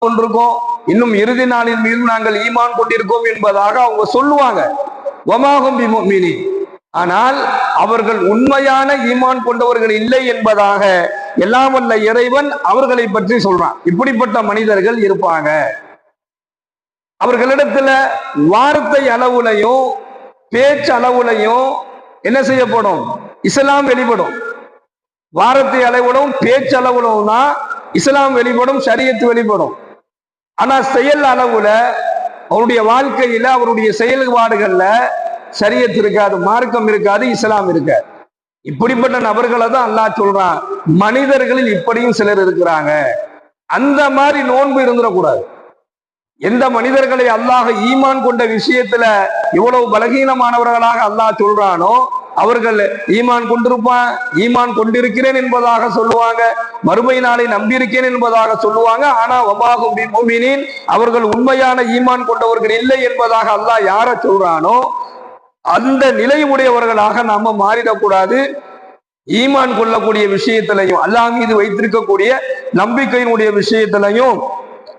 கொண்டிருக்கோம், இன்னும் இறுதி நாளின் மீது நாங்கள் ஈமான் கொண்டிருக்கோம் என்பதாக அவங்க சொல்லுவாங்க. வமாஹும் பிமுஃமினீன். ஆனால் அவர்கள் உண்மையான ஈமான் கொண்டவர்கள் இல்லை என்பதாக எல்லாம் வல்ல இறைவன் அவர்களை பற்றி சொல்றான். இப்படிப்பட்ட மனிதர்கள் இருப்பாங்க. அவர்களிடத்துல வார்த்தை அளவுலையும் பேச்சு அளவுலையும் என்ன செய்யப்படும்? இஸ்லாம் வெளிப்படும். வார்த்தை அளவுலும் பேச்சு அளவுலும் தான் இஸ்லாம் வெளிப்படும், ஷரியத் வெளிப்படும். ஆனா செயல் அளவுல அவருடைய வாழ்க்கையில அவருடைய செயல்பாடுகள்ல ஷரியத் இருக்காது, மார்க்கம் இருக்காது, இஸ்லாம் இருக்காது. இப்படிப்பட்ட நபர்களை தான் அல்லாஹ் சொல்றான், மனிதர்களில் இப்படியும் சிலர் இருக்கிறாங்க. அந்த மாதிரி நோன்பு இருந்துடக்கூடாது. எந்த மனிதர்களை அல்லாஹ் ஈமான் கொண்ட விஷயத்துல இவ்வளவு பலகீனமானவர்களாக அல்லாஹ் சொல்றானோ அவர்கள் ஈமான் கொண்டிருப்பான், ஈமான் கொண்டிருக்கிறேன் என்பதாக சொல்லுவாங்க, மறுமை நாளை நம்பியிருக்கேன் என்பதாக சொல்லுவாங்க. ஆனா வமாஹும் பிமுஃமினீன், அவர்கள் உண்மையான ஈமான் கொண்டவர்கள் இல்லை என்பதாக அல்லாஹ் யார சொல்றானோ அந்த நிலை உடையவர்களாக நாம மாறிடக்கூடாது. ஈமான் கொள்ளக்கூடிய விஷயத்திலையும் அல்லாஹ் மீது வைத்திருக்கக்கூடிய நம்பிக்கையினுடைய விஷயத்திலையும்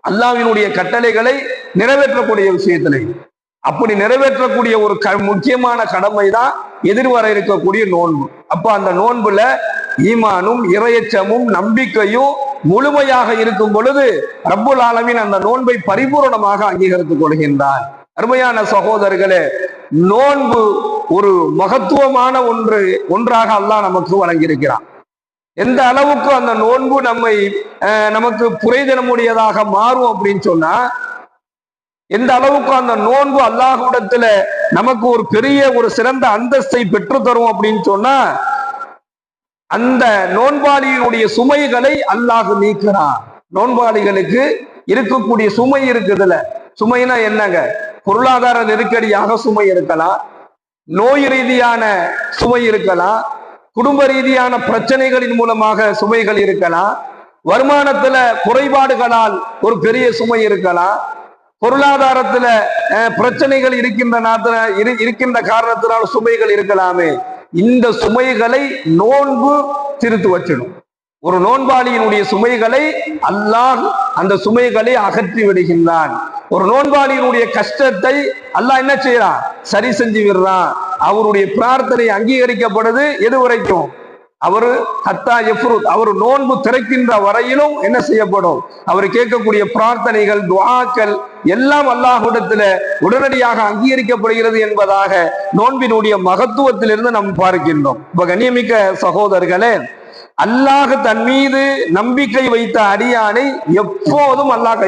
அல்லாஹ்வினுடைய கட்டளைகளை நிறைவேற்றக்கூடிய விஷயத்திலையும் அப்படி நிறைவேற்றக்கூடிய ஒரு முக்கியமான கடமை தான் எதிர்வர இருக்கக்கூடிய நோன்பு. அப்ப அந்த நோன்புல ஈமானும் இறையச்சமும் நம்பிக்கையும் முழுமையாக இருக்கும் பொழுது ரப்புல் ஆலமீன் அந்த நோன்பை பரிபூரணமாக அங்கீகரித்துக் கொள்கின்றான். அருமையான சகோதரர்களே, நோன்பு ஒரு மகத்துவமான ஒன்றாக அல்லாஹ் நமக்கு வழங்கியிருக்கிறான். எந்த அளவுக்கு அந்த நோன்பு நமக்கு பிரயோஜனமுடையதாக மாறும் அப்படின்னு சொன்னா, எந்த அளவுக்கு அந்த நோன்பு அல்லாஹ்விடத்துல நமக்கு ஒரு பெரிய ஒரு சிறந்த அந்தஸ்தை பெற்று தரும் அப்படின்னு சொன்னா, அந்த நோன்பாளியினுடைய சுமைகளை அல்லாஹ் நீக்கிறான். நோன்பாளிகளுக்கு இருக்கக்கூடிய சுமை இருக்குதுல, சுமைனா என்னங்க? பொருளாதார நெருக்கடியாக சுமை இருக்கலாம், நோய் ரீதியான சுமை இருக்கலாம், குடும்ப ரீதியான பிரச்சனைகளின் மூலமாக சுமைகள் இருக்கலாம், வருமானத்துல குறைபாடுகளால் ஒரு பெரிய சுமை இருக்கலாம், பொருளாதாரத்துல பிரச்சனைகள் இருக்கின்ற காரணத்தினால் சுமைகள் இருக்கலாமே. இந்த சுமைகளை நோன்பு திருத்து வச்சிடும். ஒரு நோன்பாளியினுடைய சுமைகளை அல்லாஹ் அந்த சுமைகளை அகற்றி விடுகின்றான். ஒரு நோன்பாளியினுடைய கஷ்டத்தை அல்லாஹ் என்ன செய்யறான்? சரி செஞ்சு விடுறான். அவருடைய பிரார்த்தனை அங்கீகரிக்கப்படுது. எது வரைக்கும்? அவர் நோன்பு திறக்கின்ற வரையிலும் என்ன செய்யப்படும்? அவர் கேட்கக்கூடிய பிரார்த்தனைகள், துஆக்கள் எல்லாம் அல்லாஹ்விடத்துல உடனடியாக அங்கீகரிக்கப்படுகிறது என்பதாக நோன்பினுடைய மகத்துவத்திலிருந்து நாம் பார்க்கின்றோம். இப்ப கண்ணியமிக்க சகோதரர்களே, அல்லாஹ் தன் மீது நம்பிக்கை வைத்த அடியானை எப்போதும் அல்லாஹ்